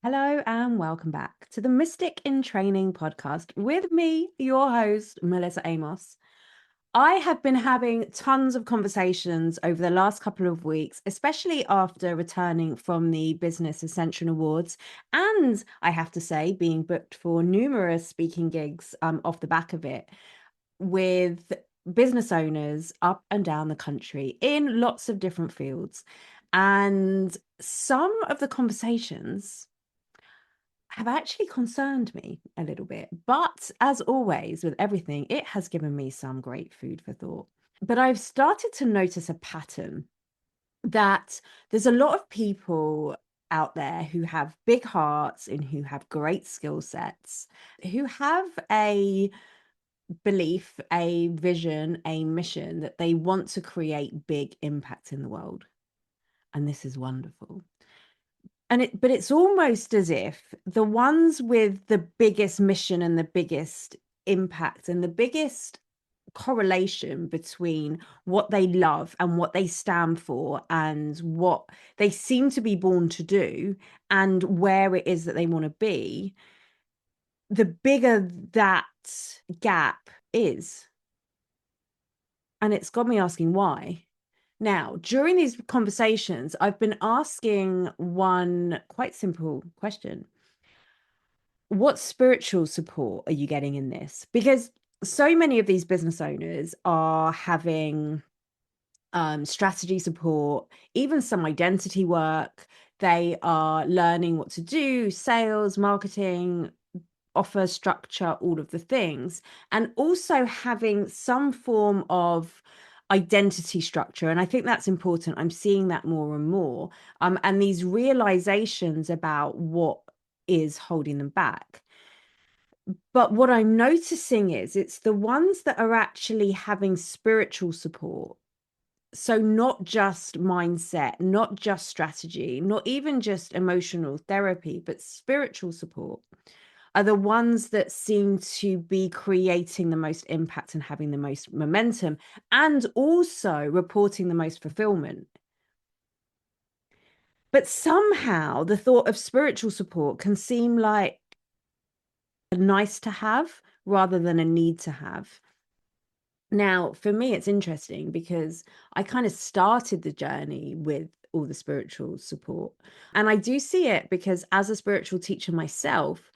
Hello and welcome back to the Mystic in Training podcast with me, your host, Melissa Amos. I have been having tons of conversations over the last couple of weeks, especially after returning from the Business Ascension Awards. And I have to say, being booked for numerous speaking gigs off the back of it with business owners up and down the country in lots of different fields. And some of the conversations have actually concerned me a little bit. But as always, with everything, it has given me some great food for thought. But I've started to notice a pattern that there's a lot of people out there who have big hearts and who have great skill sets, who have a belief, a vision, a mission that they want to create big impact in the world. And this is wonderful. But it's almost as if the ones with the biggest mission and the biggest impact and the biggest correlation between what they love and what they stand for and what they seem to be born to do and where it is that they want to be, the bigger that gap is. And it's got me asking why. Now, during these conversations, I've been asking one quite simple question. What spiritual support are you getting in this? Because so many of these business owners are having strategy support, even some identity work. They are learning what to do, sales, marketing, offer structure, all of the things, and also having some form of identity structure. And I think that's important. I'm seeing that more and more. And these realizations about what is holding them back. But what I'm noticing is it's the ones that are actually having spiritual support. So not just mindset, not just strategy, not even just emotional therapy, but spiritual support are the ones that seem to be creating the most impact and having the most momentum and also reporting the most fulfillment. But somehow the thought of spiritual support can seem like a nice to have rather than a need to have. Now, for me, it's interesting because I kind of started the journey with all the spiritual support. And I do see it because as a spiritual teacher myself,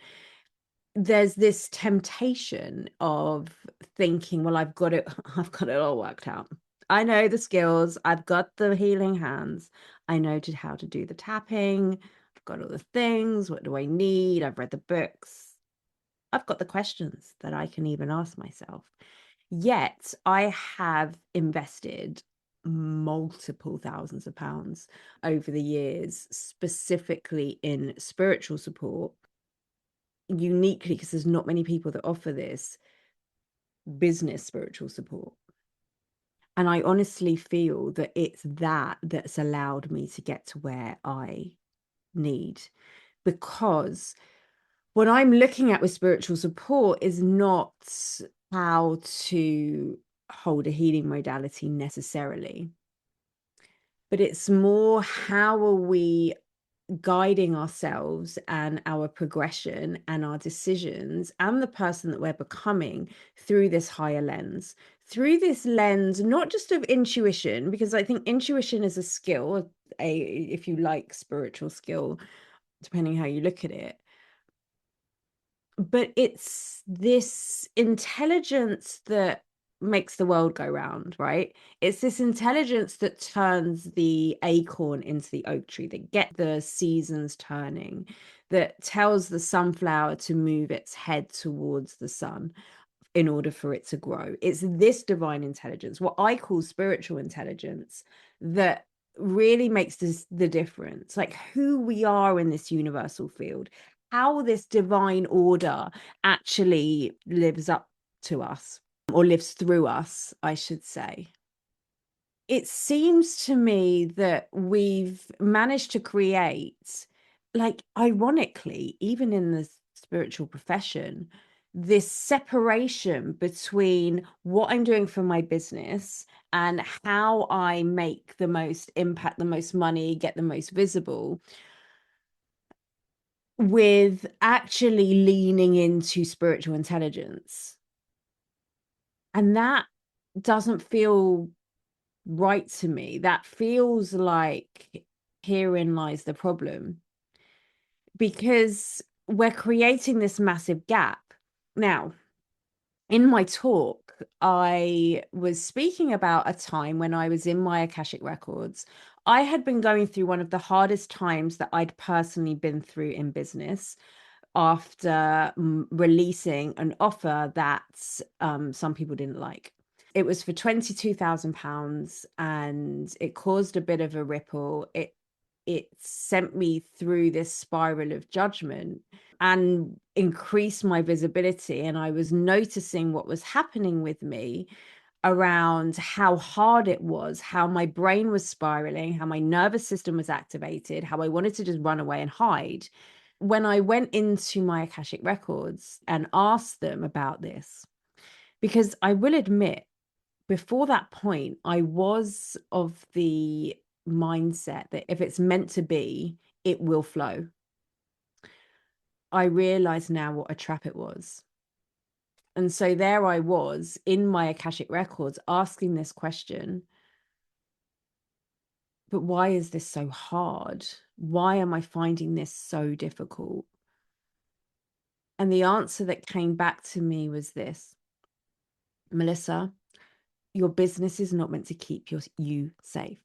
there's this temptation of thinking, well, I've got it all worked out. I know the skills, I've got the healing hands, I know how to do the tapping, I've got all the things, what do I need? I've read the books, I've got the questions that I can even ask myself. Yet I have invested multiple thousands of pounds over the years, specifically in spiritual support, uniquely because there's not many people that offer this business spiritual support. And I honestly feel that it's that that's allowed me to get to where I need. Because what I'm looking at with spiritual support is not how to hold a healing modality necessarily, but it's more how are we guiding ourselves and our progression and our decisions and the person that we're becoming through this higher lens, through this lens, not just of intuition, because I think intuition is a skill, if you like, spiritual skill, depending how you look at it. But it's this intelligence that makes the world go round, right? It's this intelligence that turns the acorn into the oak tree, that get the seasons turning, that tells the sunflower to move its head towards the sun in order for it to grow. It's this divine intelligence, what I call spiritual intelligence, that really makes the difference, like who we are in this universal field, how this divine order actually lives up to us, or lives through us, I should say. It seems to me that we've managed to create, like, ironically, even in the spiritual profession, this separation between what I'm doing for my business and how I make the most impact, the most money, get the most visible, with actually leaning into spiritual intelligence. And that doesn't feel right to me. That feels like herein lies the problem, because we're creating this massive gap. Now, in my talk, I was speaking about a time when I was in my Akashic Records. I had been going through one of the hardest times that I'd personally been through in business after releasing an offer that some people didn't like. It was for £22,000 and it caused a bit of a ripple. It sent me through this spiral of judgment and increased my visibility. And I was noticing what was happening with me around how hard it was, how my brain was spiraling, how my nervous system was activated, how I wanted to just run away and hide. When I went into my Akashic Records and asked them about this, because I will admit, before that point, I was of the mindset that if it's meant to be, it will flow. I realize now what a trap it was. And so there I was in my Akashic Records asking this question, but why is this so hard? Why am I finding this so difficult? And the answer that came back to me was this: Melissa, your business is not meant to keep you safe.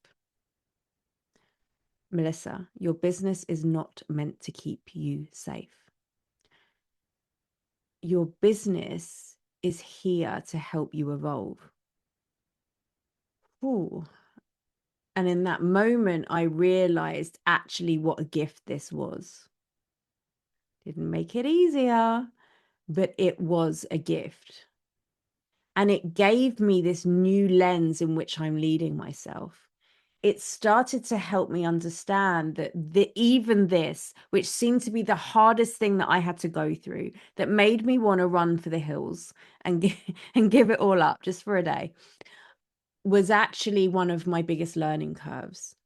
Melissa, your business is not meant to keep you safe. Your business is here to help you evolve. Ooh. And in that moment, I realized actually what a gift this was. Didn't make it easier, but it was a gift. And it gave me this new lens in which I'm leading myself. It started to help me understand that even this, which seemed to be the hardest thing that I had to go through, that made me want to run for the hills and and give it all up just for a day, was actually one of my biggest learning curves,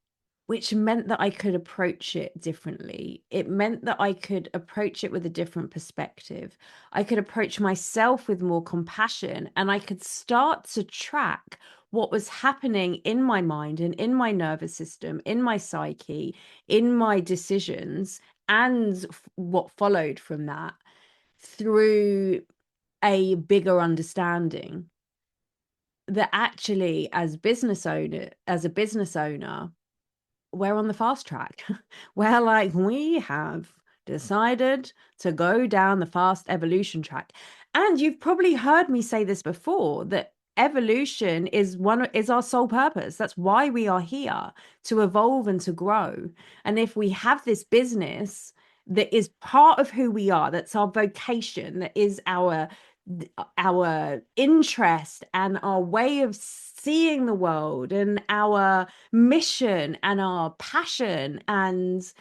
which meant that I could approach it differently. It meant that I could approach it with a different perspective. I could approach myself with more compassion, and I could start to track what was happening in my mind and in my nervous system, in my psyche, in my decisions, and what followed from that through a bigger understanding that actually, as a business owner, we're on the fast track. We're like, we have decided to go down the fast evolution track. And you've probably heard me say this before, that evolution is our sole purpose. That's why we are here, to evolve and to grow. And if we have this business that is part of who we are, that's our vocation, that is our interest and our way of seeing the world and our mission and our passion and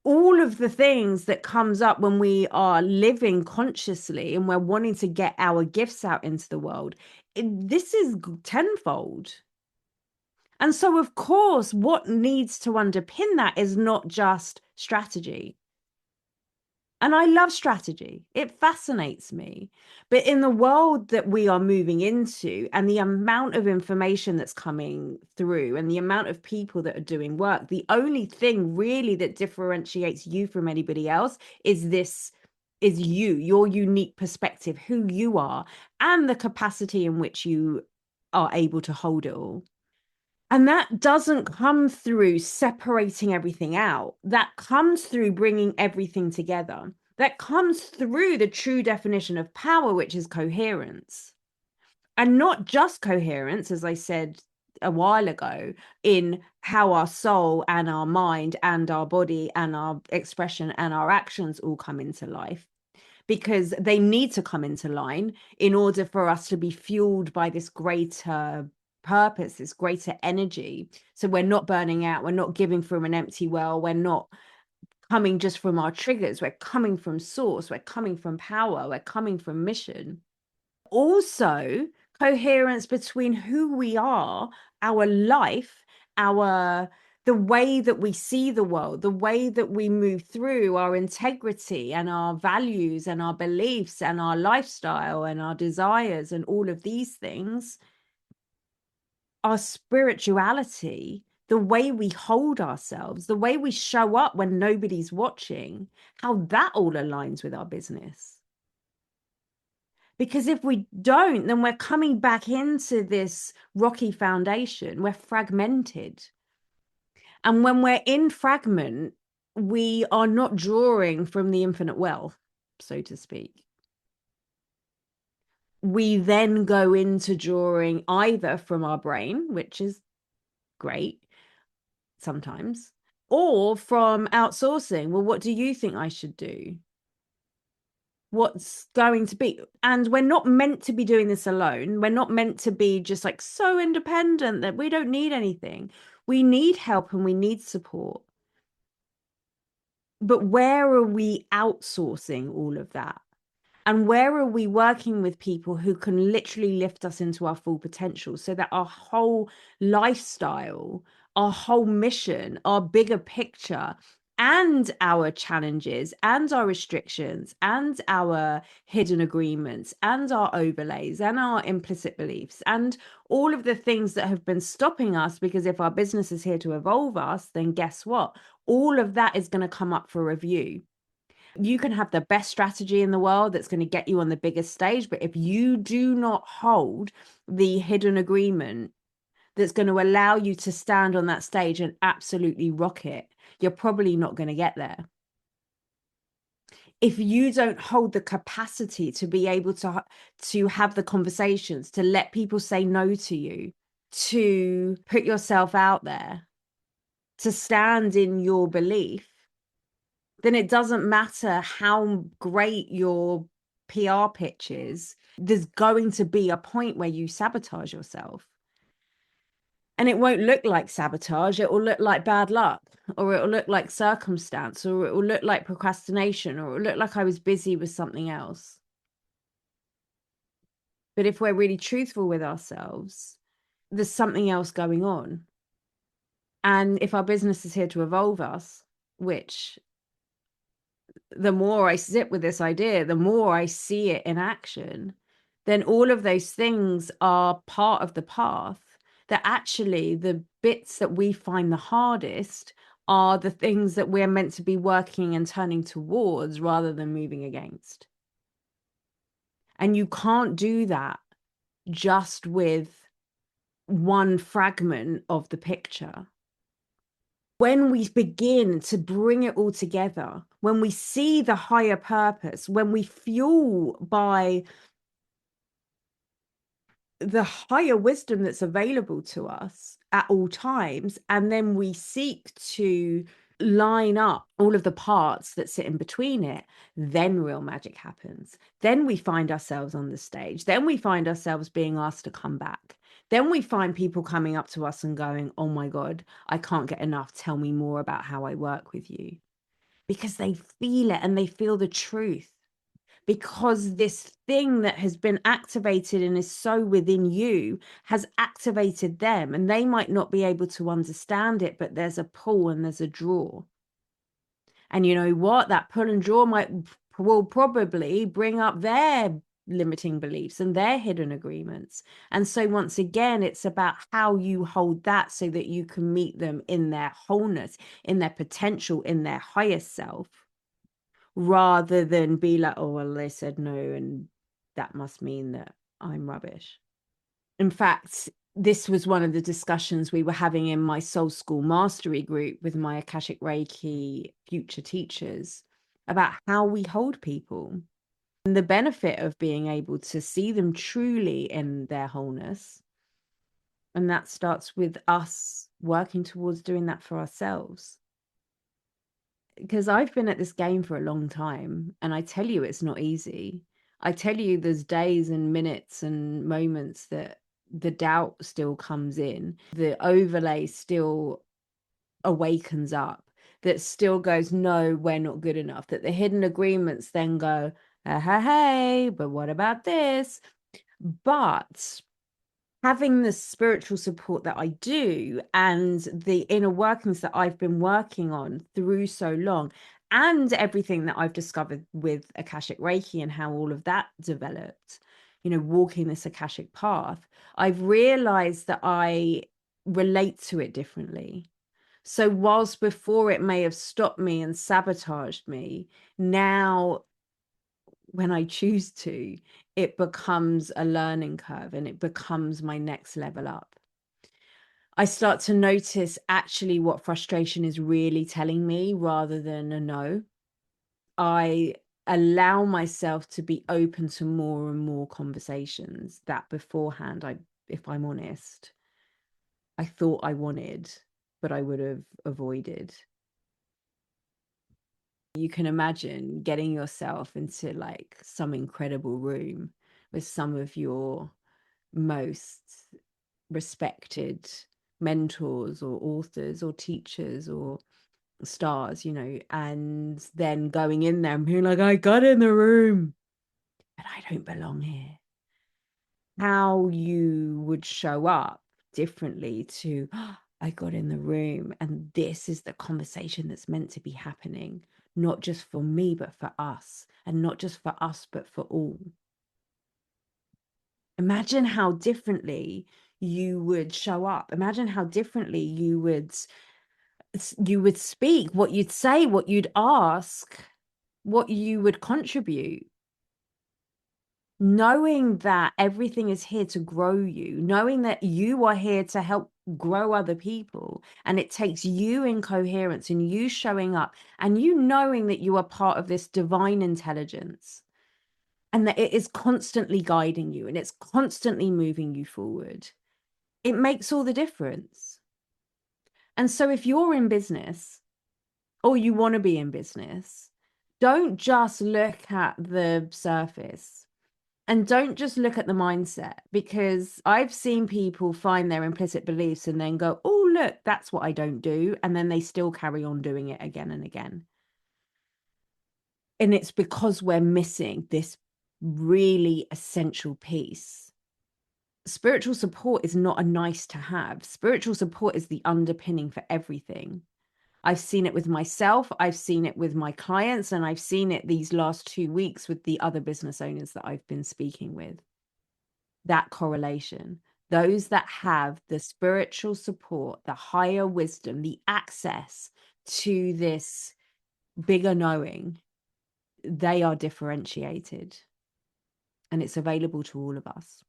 all of the things that comes up when we are living consciously and we're wanting to get our gifts out into the world, this is tenfold. And so, of course, what needs to underpin that is not just strategy. And I love strategy. It fascinates me. But in the world that we are moving into, and the amount of information that's coming through, and the amount of people that are doing work, the only thing really that differentiates you from anybody else is your unique perspective, who you are, and the capacity in which you are able to hold it all. And that doesn't come through separating everything out. That comes through bringing everything together. That comes through the true definition of power, which is coherence. And not just coherence, as I said a while ago, in how our soul and our mind and our body and our expression and our actions all come into life, because they need to come into line in order for us to be fueled by this greater purpose, this greater energy. So we're not burning out, we're not giving from an empty well, we're not coming just from our triggers, we're coming from source, we're coming from power, we're coming from mission. Also, coherence between who we are, our life, the way that we see the world, the way that we move through our integrity and our values and our beliefs and our lifestyle and our desires and all of these things, our spirituality, the way we hold ourselves, the way we show up when nobody's watching, how that all aligns with our business. Because if we don't, then we're coming back into this rocky foundation. We're fragmented. And when we're in fragment, we are not drawing from the infinite well, so to speak. We then go into drawing either from our brain, which is great sometimes, or from outsourcing. Well, what do you think I should do? What's going to be? And we're not meant to be doing this alone. We're not meant to be just like so independent that we don't need anything. We need help and we need support. But where are we outsourcing all of that? And where are we working with people who can literally lift us into our full potential so that our whole lifestyle, our whole mission, our bigger picture, and our challenges and our restrictions and our hidden agreements and our overlays and our implicit beliefs and all of the things that have been stopping us, because if our business is here to evolve us, then guess what? All of that is going to come up for review. You can have the best strategy in the world that's going to get you on the biggest stage, but if you do not hold the hidden agreement that's going to allow you to stand on that stage and absolutely rock it, you're probably not going to get there. If you don't hold the capacity to be able to have the conversations, to let people say no to you, to put yourself out there, to stand in your belief, then it doesn't matter how great your PR pitch is. There's going to be a point where you sabotage yourself. And it won't look like sabotage. It will look like bad luck, or it will look like circumstance, or it will look like procrastination, or it will look like I was busy with something else. But if we're really truthful with ourselves, there's something else going on. And if our business is here to evolve us, which the more I sit with this idea, the more I see it in action, then all of those things are part of the path. That actually the bits that we find the hardest are the things that we're meant to be working and turning towards rather than moving against. And you can't do that just with one fragment of the picture. When we begin to bring it all together, when we see the higher purpose, when we fuel by the higher wisdom that's available to us at all times, and then we seek to line up all of the parts that sit in between it, then real magic happens. Then we find ourselves on the stage. Then we find ourselves being asked to come back. Then we find people coming up to us and going, oh my God, I can't get enough. Tell me more about how I work with you. Because they feel it and they feel the truth. Because this thing that has been activated and is so within you has activated them, and they might not be able to understand it, but there's a pull and there's a draw. And you know what? That pull and draw will probably bring up their limiting beliefs and their hidden agreements. And so once again, it's about how you hold that so that you can meet them in their wholeness, in their potential, in their highest self, rather than be like, oh, well, they said no, and that must mean that I'm rubbish. In fact, this was one of the discussions we were having in my Soul School Mastery group with my Akashic Reiki future teachers about how we hold people and the benefit of being able to see them truly in their wholeness. And that starts with us working towards doing that for ourselves. Because I've been at this game for a long time, and I tell you, it's not easy. I tell you, there's days and minutes and moments that the doubt still comes in, the overlay still awakens up, that still goes, no, we're not good enough, that the hidden agreements then go, hey, but what about this? But having the spiritual support that I do and the inner workings that I've been working on through so long, and everything that I've discovered with Akashic Reiki and how all of that developed, walking this Akashic path, I've realized that I relate to it differently. So whilst before it may have stopped me and sabotaged me, now when I choose to, it becomes a learning curve and it becomes my next level up. I start to notice actually what frustration is really telling me rather than a no. I allow myself to be open to more and more conversations that beforehand, if I'm honest, I thought I wanted, but I would have avoided. You can imagine getting yourself into like some incredible room with some of your most respected mentors or authors or teachers or stars, and then going in there and being like, I got in the room, but I don't belong here. How you would show up differently to, "Oh, I got in the room and this is the conversation that's meant to be happening, not just for me, but for us, and not just for us, but for all." Imagine how differently you would show up. Imagine how differently you would speak, what you'd say, what you'd ask, what you would contribute. Knowing that everything is here to grow you, knowing that you are here to help grow other people, and it takes you in coherence and you showing up and you knowing that you are part of this divine intelligence and that it is constantly guiding you and it's constantly moving you forward. It makes all the difference. And so if you're in business or you want to be in business, don't just look at the surface. And don't just look at the mindset, because I've seen people find their implicit beliefs and then go, oh, look, that's what I don't do. And then they still carry on doing it again and again. And it's because we're missing this really essential piece. Spiritual support is not a nice to have. Spiritual support is the underpinning for everything. I've seen it with myself, I've seen it with my clients, and I've seen it these last 2 weeks with the other business owners that I've been speaking with. That correlation. Those that have the spiritual support, the higher wisdom, the access to this bigger knowing, they are differentiated. And it's available to all of us.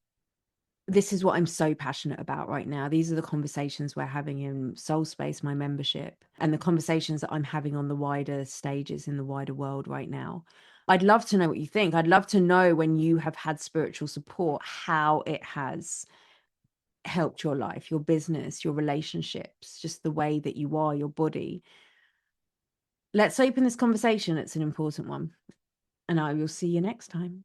This is what I'm so passionate about right now. These are the conversations we're having in Soul Space, my membership, and the conversations that I'm having on the wider stages in the wider world right now. I'd love to know what you think. I'd love to know, when you have had spiritual support, how it has helped your life, your business, your relationships, just the way that you are, your body. Let's open this conversation. It's an important one. And I will see you next time.